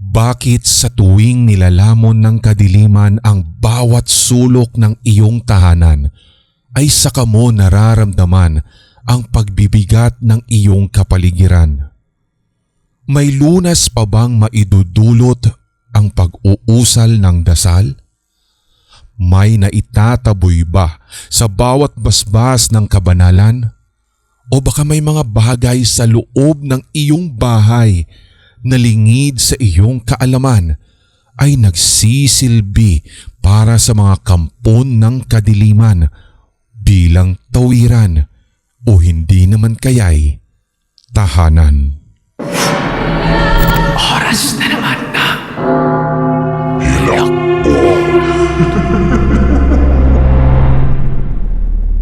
Bakit sa tuwing nilalamon ng kadiliman ang bawat sulok ng iyong tahanan ay saka mo nararamdaman ang pagbibigat ng iyong kapaligiran? May lunas pa bang maidudulot ang pag-uusal ng dasal? May naitataboy ba sa bawat basbas ng kabanalan? O baka may mga bagay sa loob ng iyong bahay na lingid sa iyong kaalaman ay nagsisilbi para sa mga kampon ng kadiliman bilang tawiran o hindi naman kaya'y tahanan. Oras na naman na.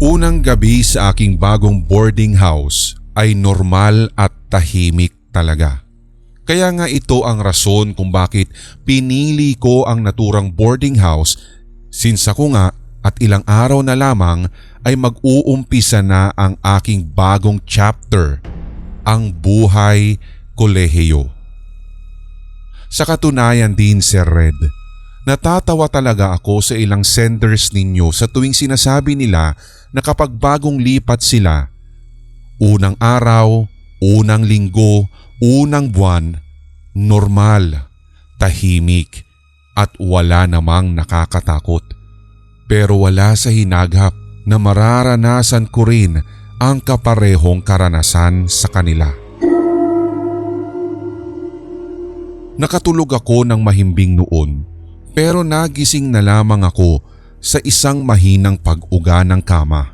Unang gabi sa aking bagong boarding house ay normal at tahimik talaga. Kaya nga ito ang rason kung bakit pinili ko ang naturang boarding house since ako nga at ilang araw na lamang ay mag-uumpisa na ang aking bagong chapter, ang buhay kolehiyo. Sa katunayan din, Sir Red, natatawa talaga ako sa ilang senders ninyo sa tuwing sinasabi nila na kapag bagong lipat sila, unang araw, unang linggo, unang buwan, normal, tahimik at wala namang nakakatakot. Pero wala sa hinaghap na mararanasan ko rin ang kaparehong karanasan sa kanila. Nakatulog ako ng mahimbing noon pero nagising na lamang ako sa isang mahinang pag-uga ng kama.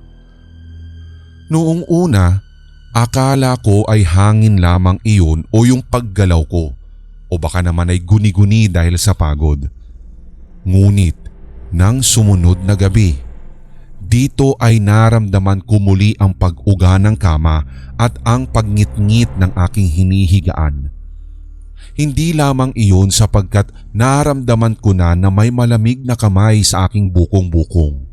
Noong una, akala ko ay hangin lamang iyon o yung paggalaw ko o baka naman ay guni-guni dahil sa pagod. Ngunit nang sumunod na gabi, dito ay naramdaman ko muli ang pag-uga ng kama at ang pagngit-ngit ng aking hinihigaan. Hindi lamang iyon sapagkat naramdaman ko na may malamig na kamay sa aking bukong-bukong.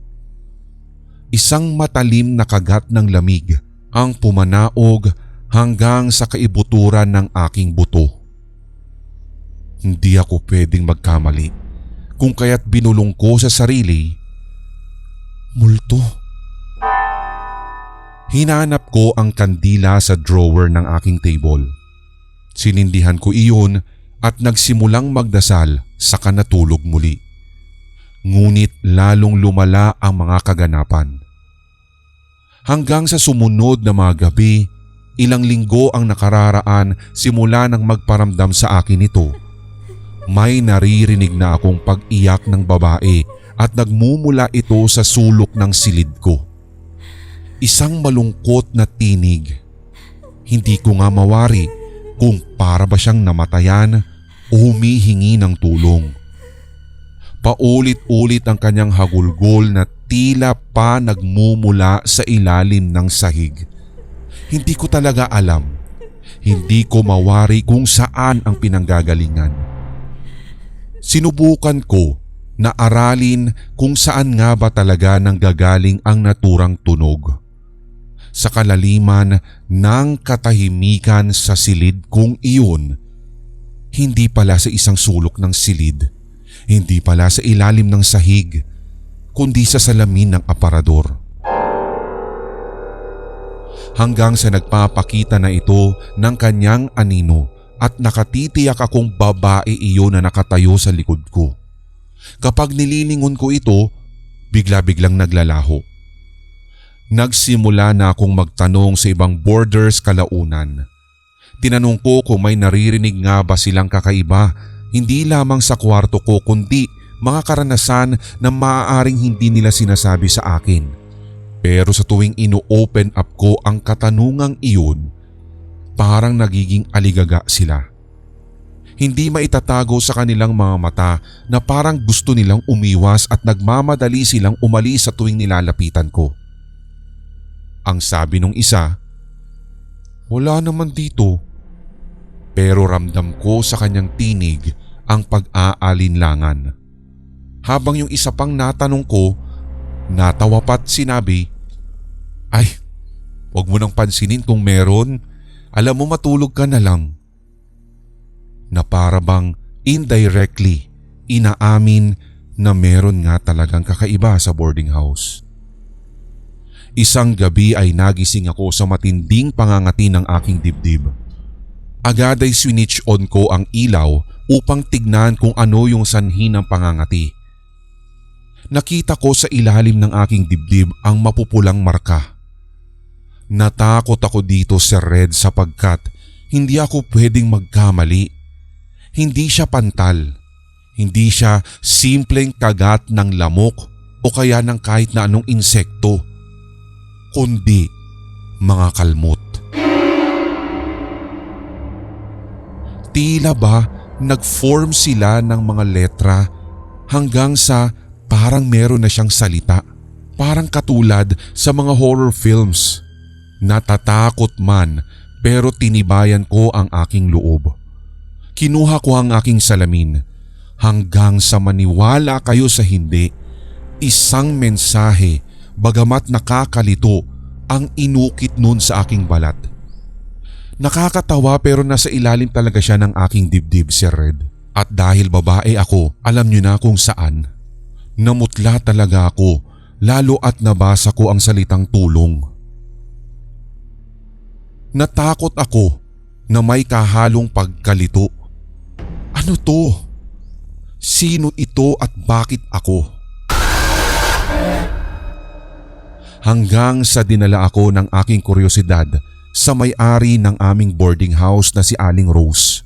Isang matalim na kagat ng lamig ang pumanaog hanggang sa kaibuturan ng aking buto. Hindi ako pwedeng magkamali kung kaya't binulong ko sa sarili, multo. Hinanap ko ang kandila sa drawer ng aking table. Sinindihan ko iyon at nagsimulang magdasal saka natulog muli. Ngunit lalong lumala ang mga kaganapan. Hanggang sa sumunod na mga gabi, ilang linggo ang nakararaan simula nang magparamdam sa akin ito. May naririnig na akong pag-iyak ng babae at nagmumula ito sa sulok ng silid ko. Isang malungkot na tinig. Hindi ko nga mawari kung para ba siyang namatayan o humihingi ng tulong. Paulit-ulit ang kanyang hagulgol na tila pa nagmumula sa ilalim ng sahig. Hindi ko talaga alam. Hindi ko mawari kung saan ang pinanggagalingan. Sinubukan ko na aralin kung saan nga ba talaga nanggagaling ang naturang tunog. Sa kalaliman ng katahimikan sa silid kong iyon, hindi pala sa isang sulok ng silid, hindi pala sa ilalim ng sahig, kundi sa salamin ng aparador. Hanggang sa nagpapakita na ito ng kanyang anino at nakatitiyak akong babae iyon na nakatayo sa likod ko. Kapag nililingon ko ito, bigla-biglang naglalaho. Nagsimula na akong magtanong sa ibang boarders kalaunan. Tinanong ko kung may naririnig nga ba silang kakaiba, hindi lamang sa kwarto ko kundi mga karanasan na maaaring hindi nila sinasabi sa akin. Pero sa tuwing ino-open up ko ang katanungang iyon, parang nagiging aligaga sila. Hindi maitatago sa kanilang mga mata na parang gusto nilang umiwas at nagmamadali silang umalis sa tuwing nilalapitan ko. Ang sabi nung isa, wala naman dito. Pero ramdam ko sa kanyang tinig ang pag-aalinlangan. Habang yung isa pang natanong ko, natawa pa't sinabi, ay, wag mo nang pansinin kung meron. Alam mo matulog ka na lang. Na para bang indirectly, inaamin na meron nga talagang kakaiba sa boarding house. Isang gabi ay nagising ako sa matinding pangangati ng aking dibdib. Agad ay switch on ko ang ilaw upang tignan kung ano yung sanhi ng pangangati. Nakita ko sa ilalim ng aking dibdib ang mapupulang marka. Natakot ako dito, Sir Red, sapagkat hindi ako pwedeng magkamali. Hindi siya pantal. Hindi siya simpleng kagat ng lamok o kaya ng kahit na anong insekto, kundi mga kalmot. Tila ba nag-form sila ng mga letra hanggang sa parang meron na siyang salita, parang katulad sa mga horror films. Natatakot man pero tinibayan ko ang aking loob. Kinuha ko ang aking salamin hanggang sa maniwala kayo sa hindi, isang mensahe bagamat nakakalito ang inukit nun sa aking balat. Nakakatawa pero nasa ilalim talaga siya ng aking dibdib, Sir Red. At dahil babae ako, alam niyo na kung saan. Namutla talaga ako, lalo at nabasa ko ang salitang tulong. Natakot ako na may kahalong pagkalito. Ano to? Sino ito at bakit ako? Hanggang sa dinala ako ng aking kuryosidad sa may-ari ng aming boarding house na si Aling Rose.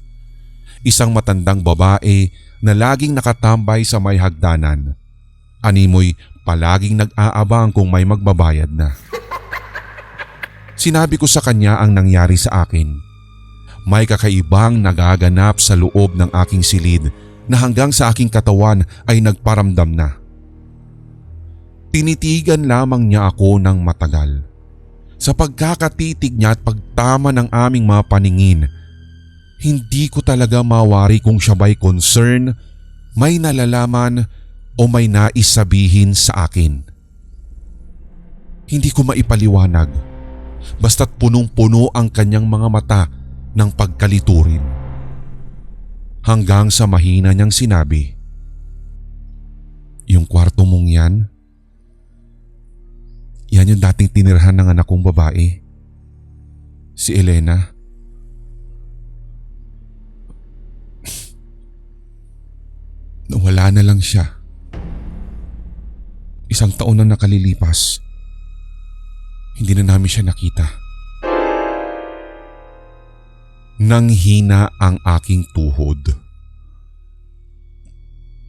Isang matandang babae na laging nakatambay sa may hagdanan. Animoy palaging nag-aabang kung may magbabayad na. Sinabi ko sa kanya ang nangyari sa akin. May kakaibang nagaganap sa loob ng aking silid na hanggang sa aking katawan ay nagparamdam na. Tinitigan lamang niya ako ng matagal. Sa pagkakatitig niya at pagtama ng aming mga paningin, hindi ko talaga mawari kung siya ba'y concern, may nalalaman o may nais sabihin sa akin. Hindi ko maipaliwanag. Basta't punong-puno ang kanyang mga mata ng pagkaliturin. Hanggang sa mahina niyang sinabi, "Yung kwarto mong yan yung dating tinirhan ng anak kong babae, si Elena. Nawala na lang siya. 1 taon na nakalilipas. Hindi na namin siya nakita." Nanghina ang aking tuhod.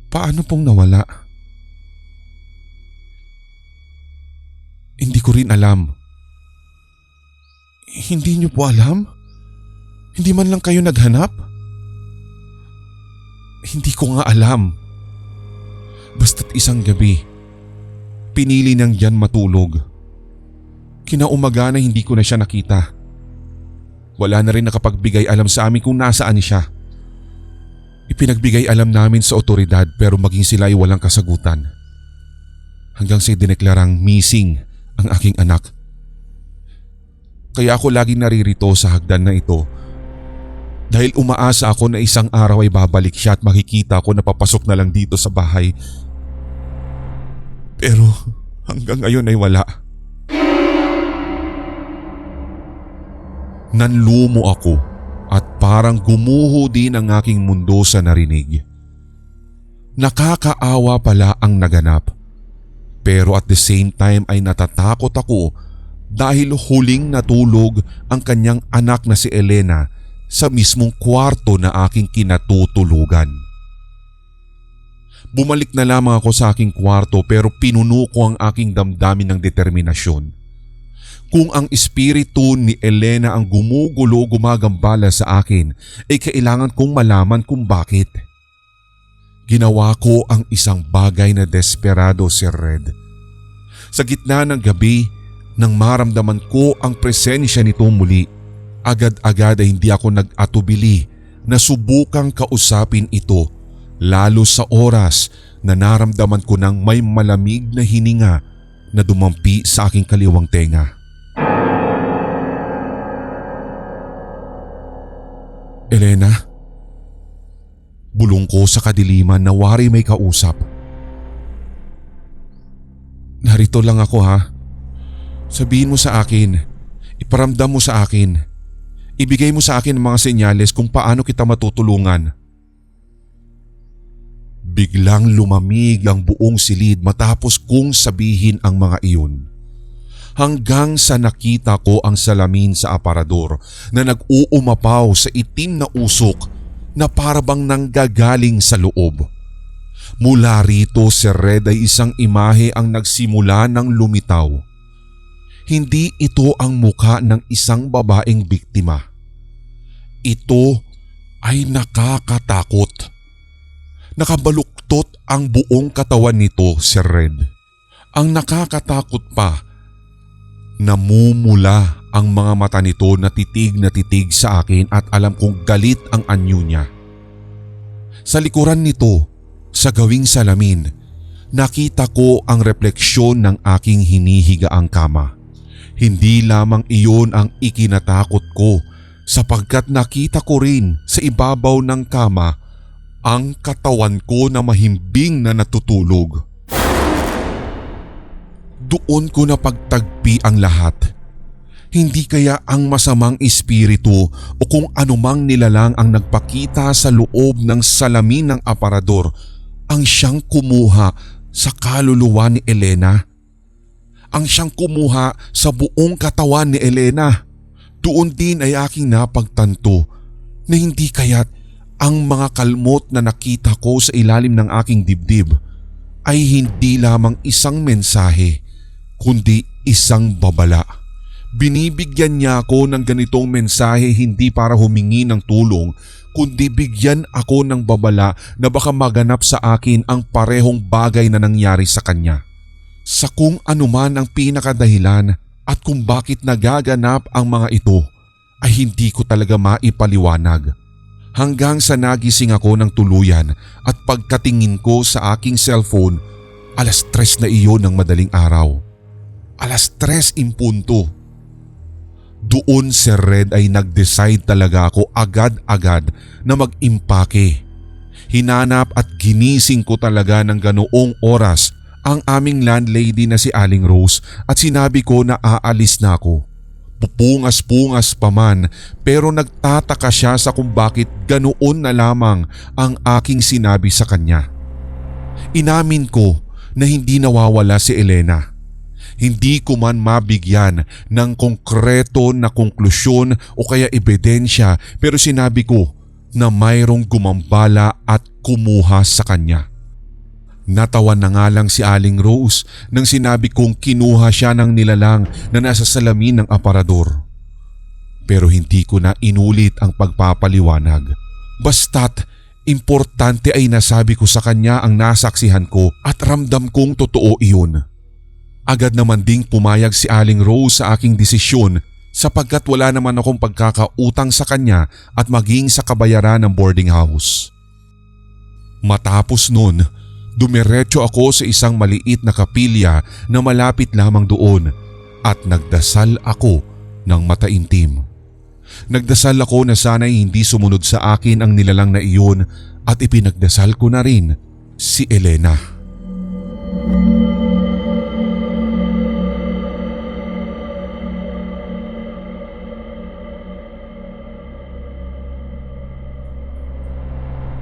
Paano pong nawala? Hindi ko rin alam. Hindi niyo po alam? Hindi man lang kayo naghanap? Hindi ko nga alam. Basta't isang gabi, pinili niyang diyan matulog. Kinaumaga na hindi ko na siya nakita. Wala na rin nakapagbigay alam sa amin kung nasaan siya. Ipinagbigay alam namin sa otoridad pero maging sila ay walang kasagutan. Hanggang sa dineklarang missing ang aking anak. Kaya ako laging naririto sa hagdan na ito dahil umaasa ako na isang araw ay babalik siya at makikita ko na papasok na lang dito sa bahay. Pero hanggang ngayon ay wala. Nanlumo ako at parang gumuho din ang aking mundo sa narinig. Nakakaawa pala ang naganap. Pero at the same time ay natatakot ako dahil huling natulog ang kanyang anak na si Elena sa mismong kwarto na aking kinatutulugan. Bumalik na lamang ako sa aking kwarto pero pinuno ko ang aking damdamin ng determinasyon. Kung ang espiritu ni Elena ang gumagambala sa akin, ay kailangan kong malaman kung bakit. Ginawa ko ang isang bagay na desperado, Sir Red. Sa gitna ng gabi, nang maramdaman ko ang presensya nito muli, agad-agad ay hindi ako nag-atubili na subukang kausapin ito, lalo sa oras na naramdaman ko ng may malamig na hininga na dumampi sa aking kaliwang tenga. Elena? Bulong ko sa kadiliman na wari may kausap. Narito lang ako ha. Sabihin mo sa akin, iparamdam mo sa akin, ibigay mo sa akin ang mga senyales kung paano kita matutulungan. Biglang lumamig ang buong silid matapos kong sabihin ang mga iyon. Hanggang sa nakita ko ang salamin sa aparador na nag-uumapaw sa itim na usok na parabang nanggagaling sa loob. Mula rito, Sir Red, ay isang imahe ang nagsimula ng lumitaw. Hindi ito ang mukha ng isang babaeng biktima. Ito ay nakakatakot. Nakabaluktot ang buong katawan nito, Sir Red. Ang nakakatakot pa, namumula ang mga mata nito na titig sa akin at alam kong galit ang anyo niya. Sa likuran nito, sa gawing salamin, nakita ko ang refleksyon ng aking hinihigaang kama. Hindi lamang iyon ang ikinatakot ko sapagkat nakita ko rin sa ibabaw ng kama ang katawan ko na mahimbing na natutulog. Doon ko napagtagpi ang lahat. Hindi kaya ang masamang espiritu o kung anumang nilalang ang nagpakita sa loob ng salamin ng aparador ang siyang kumuha sa kaluluwa ni Elena? Ang siyang kumuha sa buong katawan ni Elena. Doon din ay aking napagtanto na hindi kaya't ang mga kalmot na nakita ko sa ilalim ng aking dibdib ay hindi lamang isang mensahe kundi isang babala. Binibigyan niya ako ng ganitong mensahe hindi para humingi ng tulong kundi bigyan ako ng babala na baka maganap sa akin ang parehong bagay na nangyari sa kanya. Sa kung anuman ang pinakadahilan at kung bakit nagaganap ang mga ito ay hindi ko talaga maipaliwanag. Hanggang sa nagising ako ng tuluyan at pagkatingin ko sa aking cellphone, 3:00 na iyon ng madaling araw. 3:00 in punto. Doon, Sir Red, ay nag-decide talaga ako agad-agad na mag-impake. Hinanap at ginising ko talaga ng ganoong oras ang aming landlady na si Aling Rose at sinabi ko na aalis na ako. Pupungas-pungas pa man pero nagtataka siya sa kung bakit ganoon na lamang ang aking sinabi sa kanya. Inamin ko na hindi nawawala si Elena. Hindi ko man mabigyan ng konkreto na konklusyon o kaya ebidensya pero sinabi ko na mayroong gumambala at kumuha sa kanya. Natawa na nga lang si Aling Rose nang sinabi kong kinuha siya ng nilalang na nasa salamin ng aparador. Pero hindi ko na inulit ang pagpapaliwanag. Basta't importante ay nasabi ko sa kanya ang nasaksihan ko at ramdam kong totoo iyon. Agad naman ding pumayag si Aling Rose sa aking desisyon sapagkat wala naman akong pagkakautang sa kanya at maging sa kabayaran ng boarding house. Matapos nun, dumiretso ako sa isang maliit na kapilya na malapit lamang doon at nagdasal ako ng mataimtim. Nagdasal ako na sana'y hindi sumunod sa akin ang nilalang na iyon at ipinagdasal ko na rin si Elena.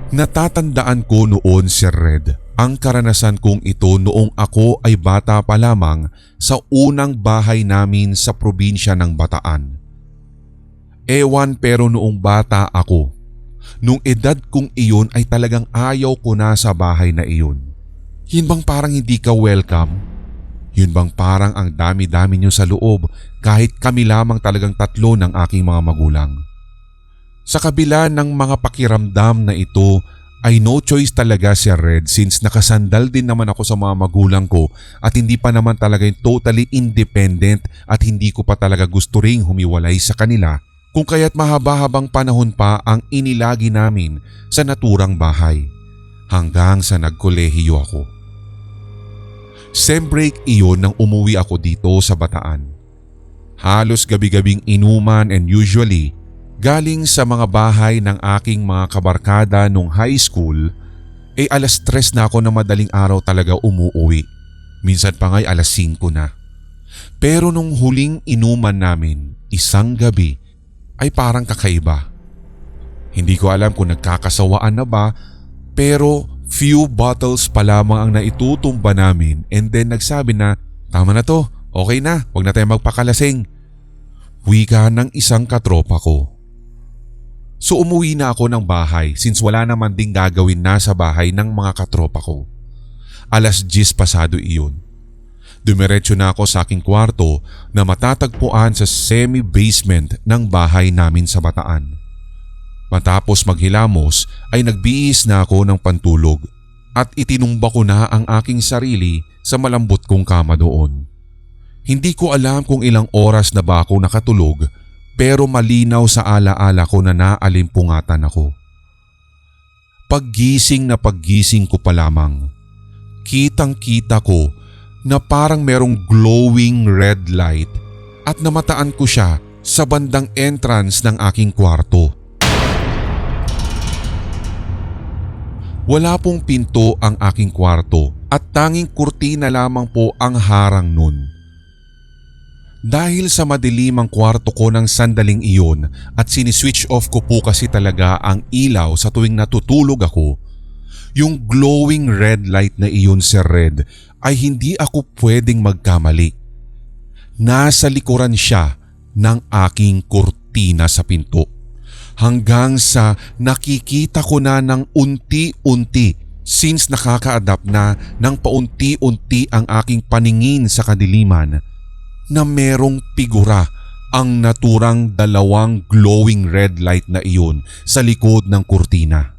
Natatandaan ko noon, Sir Red, ang karanasan kong ito noong ako ay bata pa lamang sa unang bahay namin sa probinsya ng Bataan. Ewan pero noong bata ako, nung edad kong iyon ay talagang ayaw ko na sa bahay na iyon. Yun bang parang hindi ka welcome? Yun bang parang ang dami-dami niyo sa loob kahit kami lamang talagang 3 ng aking mga magulang? Sa kabila ng mga pakiramdam na ito ay no choice talaga si Red since nakasandal din naman ako sa mga magulang ko at hindi pa naman talaga totally independent at hindi ko pa talaga gusto ring humiwalay sa kanila kung kaya't mahaba-habang panahon pa ang inilagi namin sa naturang bahay hanggang sa nagkolehiyo ako. Sem break iyon nang umuwi ako dito sa Bataan. Halos gabi-gabing inuman and usually Galing sa mga bahay ng aking mga kabarkada nung high school, alas 3 na ako na madaling araw talaga umuuwi. Minsan pa nga'y alas 5 na. Pero nung huling inuman namin, isang gabi, ay parang kakaiba. Hindi ko alam kung nagkakasawaan na ba, pero few bottles pa lamang ang naitutumba namin and then nagsabi na, tama na to, okay na, huwag na tayo magpakalasing. Wika ng isang katropa ko. So umuwi na ako ng bahay since wala naman ding gagawin na sa bahay ng mga katropa ko. Alas 10 pasado iyon. Dumiretso na ako sa aking kwarto na matatagpuan sa semi-basement ng bahay namin sa Bataan. Matapos maghilamos ay nagbihis na ako ng pantulog at itinumba ko na ang aking sarili sa malambot kong kama doon. Hindi ko alam kung ilang oras na ba ako nakatulog pero malinaw sa alaala ko na naalimpungatan ako. Paggising na paggising ko pa lamang, kitang-kita ko na parang merong glowing red light at namataan ko siya sa bandang entrance ng aking kwarto. Wala pong pinto ang aking kwarto at tanging kurtina lamang po ang harang nun. Dahil sa madilim ang kwarto ko ng sandaling iyon at siniswitch off ko po kasi talaga ang ilaw sa tuwing natutulog ako, yung glowing red light na iyon, Sir Red, ay hindi ako pwedeng magkamali. Nasa likuran siya ng aking kurtina sa pinto. Hanggang sa nakikita ko na ng unti-unti since nakaka-adapt na ng paunti-unti ang aking paningin sa kadiliman na merong figura ang naturang dalawang glowing red light na iyon sa likod ng kurtina.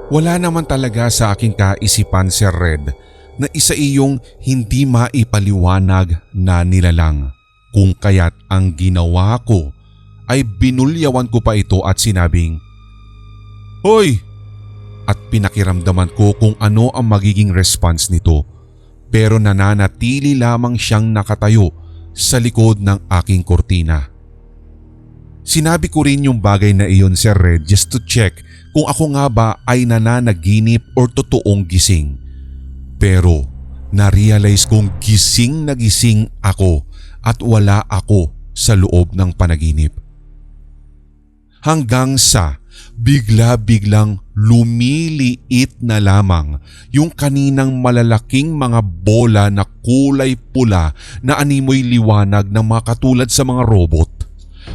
Wala naman talaga sa aking kaisipan, Sir Red, na isa iyong hindi maipaliwanag na nilalang. Kung kaya't ang ginawa ko ay binulyawan ko pa ito at sinabing, "Hoy!" At pinakiramdaman ko kung ano ang magiging response nito. Pero nananatili lamang siyang nakatayo sa likod ng aking kurtina. Sinabi ko rin yung bagay na iyon, Sir Red, just to check kung ako nga ba ay nananaginip or totoong gising. Pero na-realize kong gising na gising ako at wala ako sa loob ng panaginip. Hanggang sa bigla-biglang lumiliit na lamang yung kaninang malalaking mga bola na kulay pula na animoy liwanag na makatulad sa mga robot.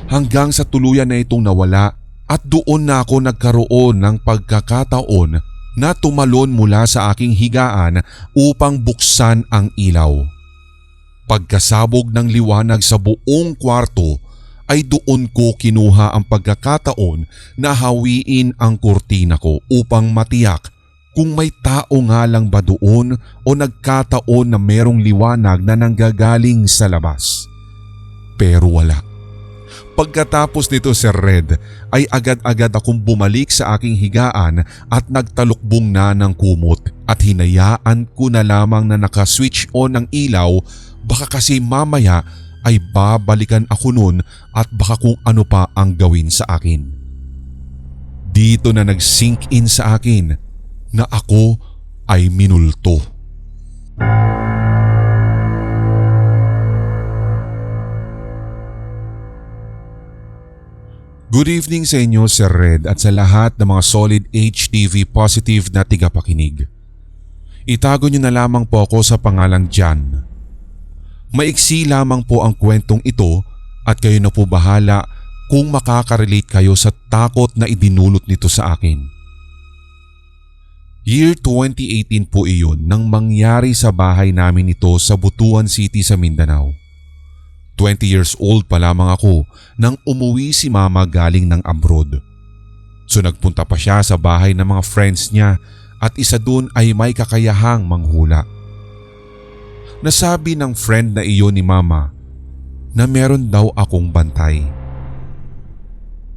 Hanggang sa tuluyan na itong nawala at doon na ako nagkaroon ng pagkakataon na tumalon mula sa aking higaan upang buksan ang ilaw. Pagkasabog ng liwanag sa buong kwarto ay doon ko kinuha ang pagkakataon na hawiin ang kurtina ko upang matiyak kung may tao nga lang ba doon o nagkataon na merong liwanag na nanggagaling sa labas. Pero wala. Pagkatapos nito, Sir Red, ay agad-agad akong bumalik sa aking higaan at nagtalukbong na ng kumot at hinayaan ko na lamang na nakaswitch on ang ilaw, baka kasi mamaya ay babalikan ako nun at baka kung ano pa ang gawin sa akin. Dito na nag-sink in sa akin na ako ay minulto. Good evening sa inyo, Sir Red, at sa lahat ng mga solid HTV positive na tigapakinig. Itago niyo na lamang po ako sa pangalang Jan. Maiksi lamang po ang kwentong ito at kayo na po bahala kung makaka-relate kayo sa takot na idinulot nito sa akin. Year 2018 po iyon nang mangyari sa bahay namin ito sa Butuan City sa Mindanao. 20 years old pa lamang ako nang umuwi si mama galing ng abroad. So nagpunta pa siya sa bahay ng mga friends niya at isa dun ay may kakayahang manghula. Nasabi ng friend na iyon ni mama na meron daw akong bantay.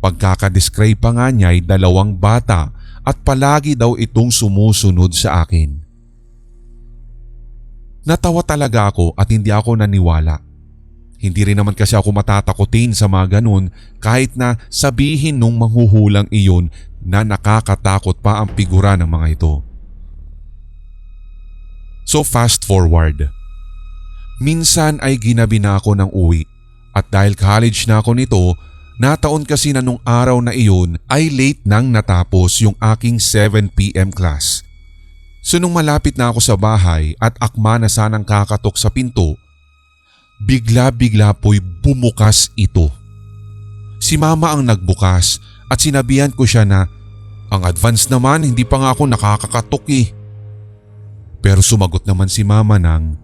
Pagkakadescribe pa nga niya ay 2 bata at palagi daw itong sumusunod sa akin. Natawa talaga ako at hindi ako naniwala. Hindi rin naman kasi ako matatakotin sa mga ganun kahit na sabihin nung manghuhulang iyon na nakakatakot pa ang figura ng mga ito. So fast forward. Minsan ay ginabi na ako ng uwi at dahil college na ako nito, nataon kasi na nung araw na iyon ay late nang natapos yung aking 7 PM class. So nung malapit na ako sa bahay at akma na sanang kakatok sa pinto, bigla-bigla po'y bumukas ito. Si mama ang nagbukas at sinabihan ko siya na ang advance naman, hindi pa nga ako nakakakatok eh. Pero sumagot naman si mama ng,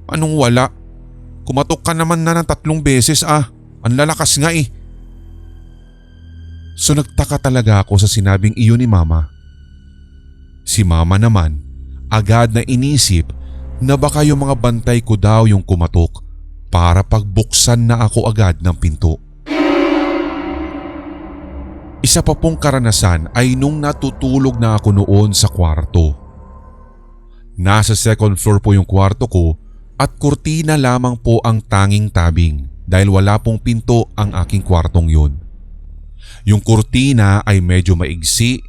"Anong wala? Kumatok ka naman na ng 3 beses ah. Ang lalakas nga eh." So nagtaka talaga ako sa sinabing iyon ni mama. Si mama naman agad na inisip na baka yung mga bantay ko daw yung kumatok para pagbuksan na ako agad ng pinto. Isa pa pong karanasan ay nung natutulog na ako noon sa kwarto. Nasa 2nd floor po yung kwarto ko at kurtina lamang po ang tanging tabing dahil wala pong pinto ang aking kwartong yun. Yung kurtina ay medyo maigsi,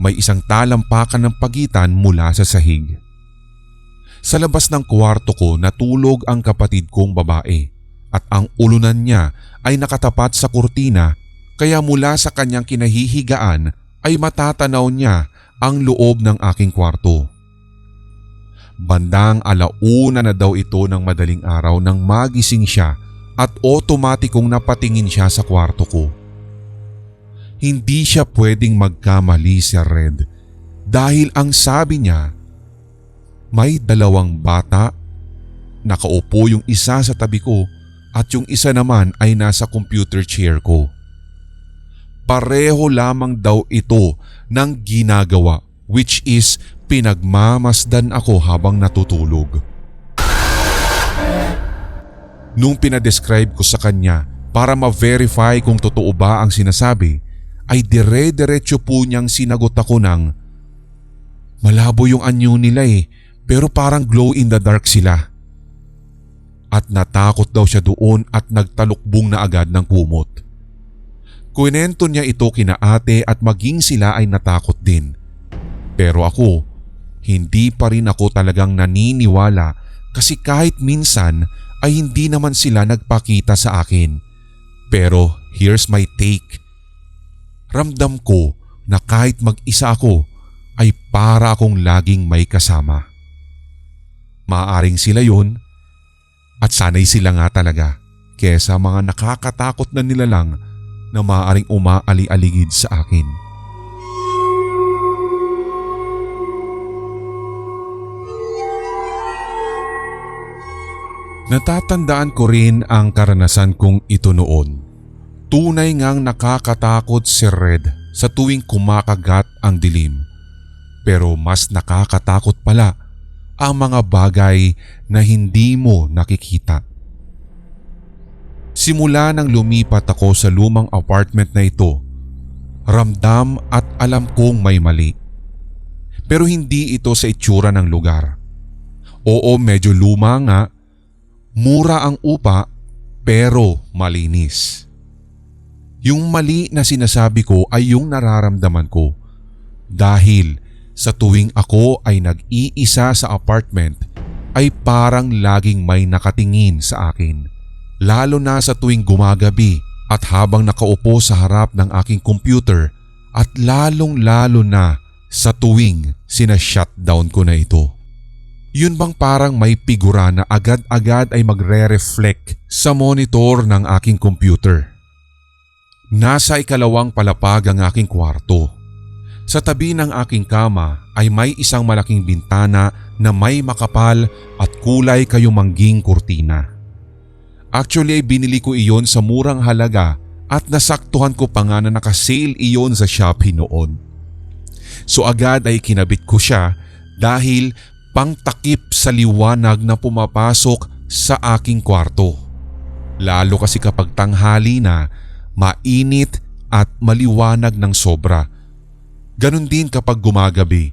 may isang talampakan ng pagitan mula sa sahig. Sa labas ng kwarto ko natulog ang kapatid kong babae at ang ulunan niya ay nakatapat sa kurtina kaya mula sa kanyang kinahihigaan ay matatanaw niya ang loob ng aking kwarto. Bandang 1:00 na daw ito ng madaling araw nang magising siya at otomatikong napatingin siya sa kwarto ko. Hindi siya pwedeng magkamali si Red dahil ang sabi niya, may 2 bata, nakaupo yung isa sa tabi ko at yung isa naman ay nasa computer chair ko. Pareho lamang daw ito ng ginagawa which is pinagmamasdan ako habang natutulog. Nung pinadescribe ko sa kanya para ma-verify kung totoo ba ang sinasabi, ay dire-diretso po niyang sinagot ako ng, "Malabo yung anyo nila eh. Pero parang glow in the dark sila." At natakot daw siya doon at nagtalukbong na agad ng kumot. Kwento niya ito kina ate at maging sila ay natakot din. Pero ako, hindi pa rin ako talagang naniniwala kasi kahit minsan ay hindi naman sila nagpakita sa akin. Pero here's my take. Ramdam ko na kahit mag-isa ako ay para akong laging may kasama. Maaaring sila yun at sanay sila nga talaga kesa mga nakakatakot na nilalang na maaaring umaali-aligid sa akin. Natatandaan ko rin ang karanasan kong ito noon. Tunay ngang nakakatakot si Red sa tuwing kumakagat ang dilim. Pero mas nakakatakot pala ang mga bagay na hindi mo nakikita. Simula nang lumipat ako sa lumang apartment na ito, ramdam at alam kong may mali. Pero hindi ito sa itsura ng lugar. Oo, medyo luma nga, mura ang upa pero malinis. Yung mali na sinasabi ko ay yung nararamdaman ko dahil sa tuwing ako ay nag-iisa sa apartment ay parang laging may nakatingin sa akin. Lalo na sa tuwing gumagabi at habang nakaupo sa harap ng aking computer at lalong-lalo na sa tuwing sina-shutdown ko na ito. Yun bang parang may figura na agad-agad ay magre-reflect sa monitor ng aking computer. Nasa 2nd palapag ang aking kwarto. Sa tabi ng aking kama ay may isang malaking bintana na may makapal at kulay kayumangging kurtina. Actually ay binili ko iyon sa murang halaga at nasaktuhan ko pa nga na nakasale iyon sa Shopee noon. So agad ay kinabit ko siya dahil pangtakip sa liwanag na pumapasok sa aking kwarto. Lalo kasi kapag tanghali na, mainit at maliwanag ng sobra. Ganon din kapag gumagabi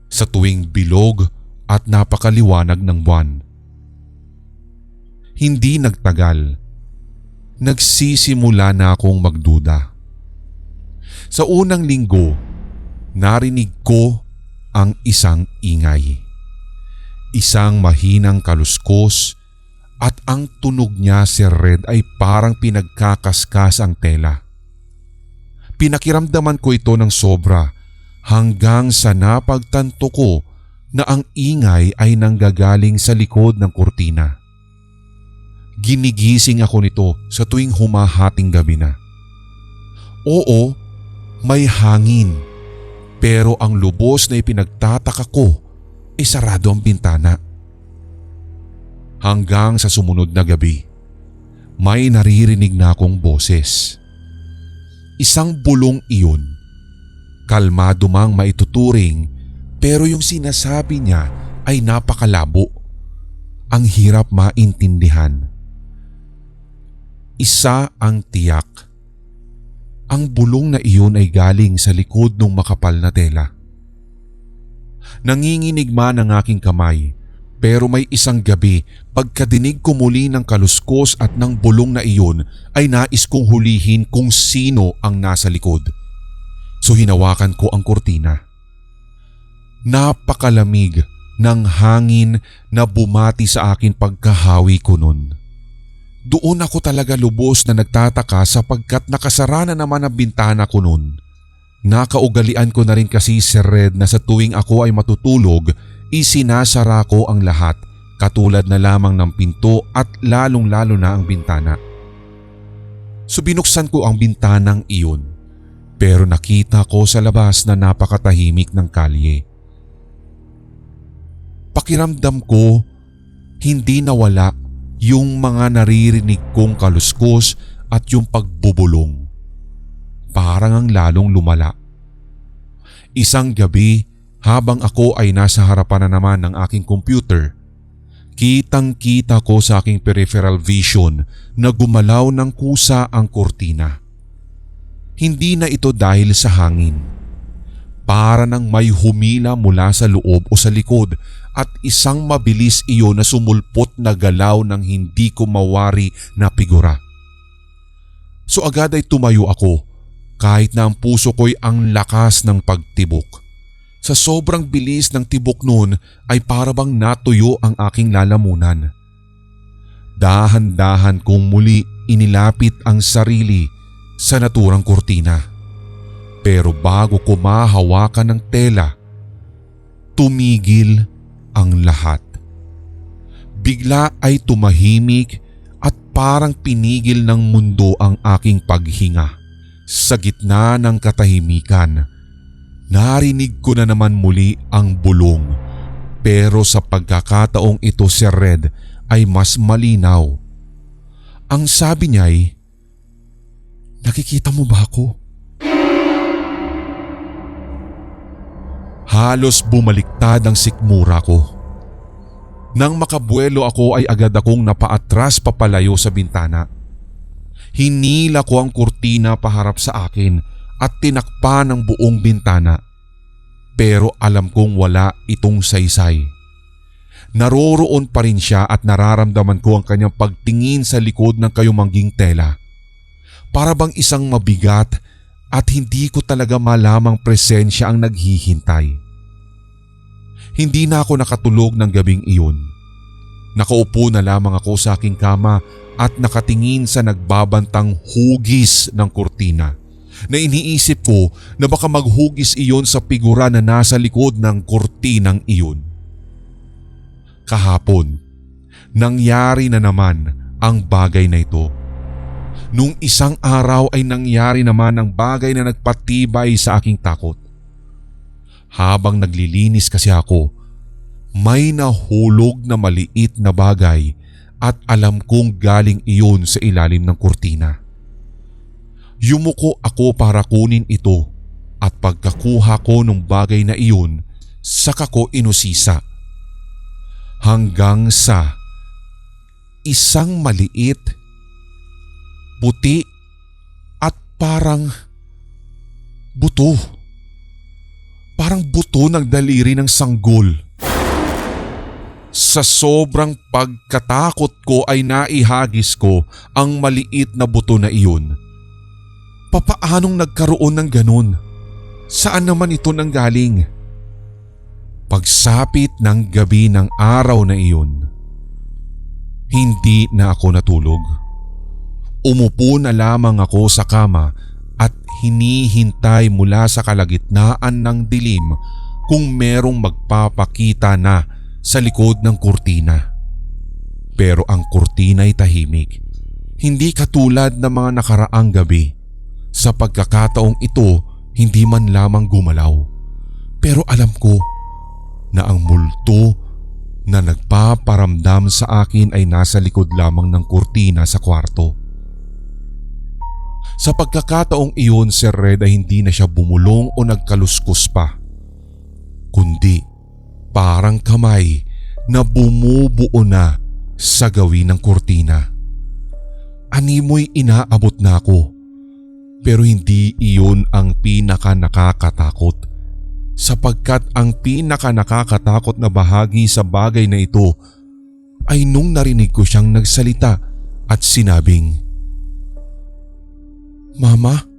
sa tuwing bilog at napakaliwanag ng buwan. Hindi nagtagal. Nagsisimula na akong magduda. Sa unang linggo, narinig ko ang isang ingay. Isang mahinang kaluskos at ang tunog niya, Sir Red, ay parang pinagkakaskas ang tela. Pinakiramdaman ko ito ng sobra hanggang sa napagtanto ko na ang ingay ay nanggagaling sa likod ng kurtina. Ginigising ako nito sa tuwing humahating gabi na. Oo, may hangin, pero ang lubos na ipinagtataka ko ay sarado ang bintana. Hanggang sa sumunod na gabi, may naririnig na akong boses. Isang bulong iyon. Kalmado mang maituturing, pero yung sinasabi niya ay napakalabo. Ang hirap maintindihan. Isa ang tiyak. Ang bulong na iyon ay galing sa likod ng makapal na tela. Nanginginig man ang aking kamay, pero may isang gabi pagkadinig ko muli ng kaluskos at ng bulong na iyon ay nais kong hulihin kung sino ang nasa likod. So hinawakan ko ang kurtina. Napakalamig ng hangin na bumati sa akin pagkahawi ko nun. Doon ako talaga lubos na nagtataka sapagkat nakasara na naman ang bintana ko nun. Nakaugalian ko na rin kasi, Sir Red, na sa tuwing ako ay matutulog, isinasara ko ang lahat katulad na lamang ng pinto at lalong-lalo na ang bintana. So binuksan ko ang bintanang iyon, pero nakita ko sa labas na napakatahimik ng kalye. Pakiramdam ko hindi nawala yung mga naririnig kong kaluskos at yung pagbubulong. Parang ang lalong lumala. Isang gabi, habang ako ay nasa harapan na naman ng aking computer, kitang-kita ko sa aking peripheral vision na gumalaw ng kusa ang kurtina. Hindi na ito dahil sa hangin. Para nang may humila mula sa loob o sa likod at isang mabilis iyon na sumulpot na galaw ng hindi ko mawari na figura. So agad ay tumayo ako kahit na ang puso ko'y ang lakas ng pagtibok. Sa sobrang bilis ng tibok noon ay parabang natuyo ang aking lalamunan. Dahan-dahan kong muli inilapit ang sarili sa naturang kurtina. Pero bago ko mahawakan ng tela, tumigil ang lahat. Bigla ay tumahimik at parang pinigil ng mundo ang aking paghinga. Sa gitna ng katahimikan, narinig ko na naman muli ang bulong, pero sa pagkakataong ito, Sir Red, ay mas malinaw. Ang sabi niya ay, "Nakikita mo ba ako?" Halos bumaliktad ang sikmura ko. Nang makabuelo ako ay agad akong napaatras papalayo sa bintana. Hinila ko ang kurtina paharap sa akin at tinakpan ang buong bintana. Pero alam kong wala itong saysay. Naroroon pa rin siya at nararamdaman ko ang kanyang pagtingin sa likod ng kayumangging tela. Para bang isang mabigat at hindi ko talaga malamang presensya ang naghihintay. Hindi na ako nakatulog ng gabing iyon. Nakaupo na lamang ako sa aking kama at nakatingin sa nagbabantang hugis ng kurtina na iniisip ko na baka maghugis iyon sa figura na nasa likod ng kurtinang iyon. Kahapon, nangyari na naman ang bagay na ito. Nung isang araw ay nangyari naman ang bagay na nagpatibay sa aking takot. Habang naglilinis kasi ako, may nahulog na maliit na bagay at alam kong galing iyon sa ilalim ng kurtina. Yumuko ako para kunin ito at pagkakuha ko ng bagay na iyon, saka ko inusisa. Hanggang sa isang maliit, puti at parang buto. Parang buto ng daliri ng sanggol. Sa sobrang pagkatakot ko ay naihagis ko ang maliit na buto na iyon. Papaanong nagkaroon ng ganun? Saan naman ito nanggaling? Pagsapit ng gabi ng araw na iyon, hindi na ako natulog. Umupo na lamang ako sa kama at hinihintay mula sa kalagitnaan ng dilim kung merong magpapakita na sa likod ng kurtina. Pero ang kurtina ay tahimik, hindi katulad ng mga nakaraang gabi. Sa pagkakataong ito, hindi man lamang gumalaw. Pero alam ko na ang multo na nagpaparamdam sa akin ay nasa likod lamang ng kurtina sa kwarto. Sa pagkakataong iyon, Sir Red, ay hindi na siya bumulong o nagkaluskus pa, kundi parang kamay na bumubuo na sa gawin ng kurtina. Animoy inaabot na ako, pero hindi iyon ang pinaka nakakatakot, sapagkat ang pinaka nakakatakot na bahagi sa bagay na ito ay nung narinig ko siyang nagsalita at sinabing, "Mama?"